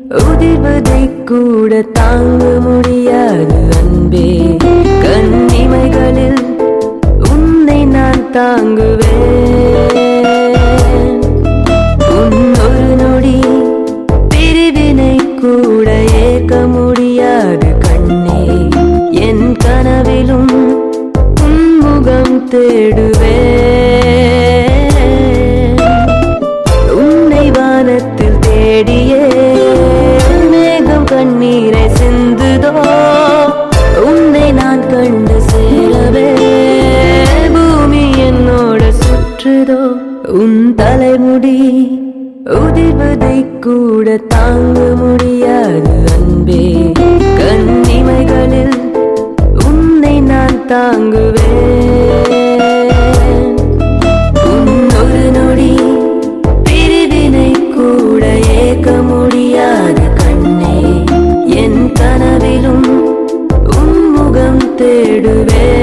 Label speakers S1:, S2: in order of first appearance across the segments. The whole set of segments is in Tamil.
S1: உதிர்வதை கூட தாங்க முடியாது அன்பே. கண்ணிமைகளில் உன்னை நான் தாங்குவேன். ஒரு நொடி பிரிவினை கூட ஏற்க முடியாது கண்ணே. என் கனவிலும் உன்முகம் தேடுவேன். உன்னை வானத்தில் தேடியே மேகம் கண்ணீரை சிந்துதோ. உன்னை நான் கண்டு சேரவே பூமி என்னோட சுற்றுதோ. உன் தலைமுடி உதிர்வதை கூட தாங்க முடியாது அன்பே. கண்ணிமைகளில் உன்னை நான் தாங்குவேன். ஒரு நொடி பிரிவினை கூட ஏற்க முடியாது கண்ணே. என் கனவிலும் உன்முகம் தேடுவேன்.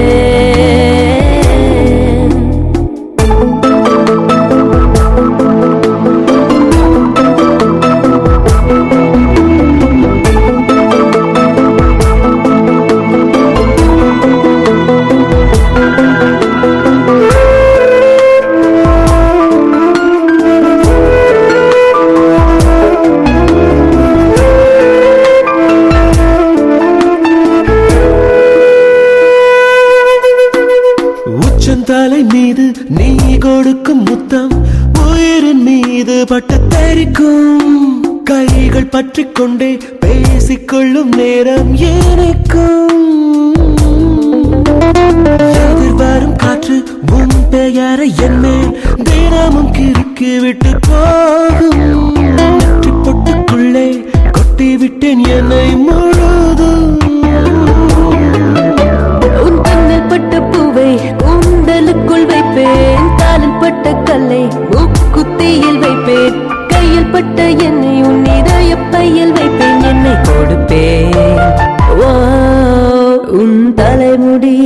S2: தலை மீது நீ கொடுக்கும் முத்தம் உயிரின் மீது பட்டு தெரிக்கும். கைகள் பற்றி கொண்டே பேசிக்கொள்ளும் நேரம் எனக்கும். எதிர்வரும் காற்று உன் பெயரை என் மேல் தினமும் கிறுக்கி விட்டு போகும். நெற்றி பொட்டுக்குள்ளே கொட்டி விட்டேன் என்னை முழுதும்.
S1: உன் கண்ணில் பட்ட பூவை கூந்தலுக்குள் வைப்பேன். காலில் பட்ட கல்லை மூக்குத்தியில் வைப்பேன். கையில் பட்ட என்னை உன் இதய பையில் வைப்பேன். என்னை கொடுப்பேன். உன் தலைமுடி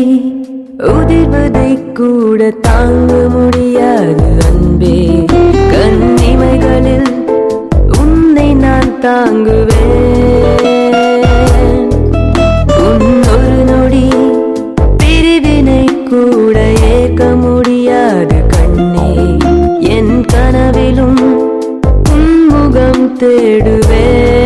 S1: உதிர்வதை கூட தாங்க முடியாது அன்பே. கண்ணிமைகளில் உன்னை நான் தாங்குவேன். ஒரு நொடி பிரிவினை கூட ஏற்க முடியாது கண்ணே. என் கனவிலும் உன்முகம் தேடுவேன்.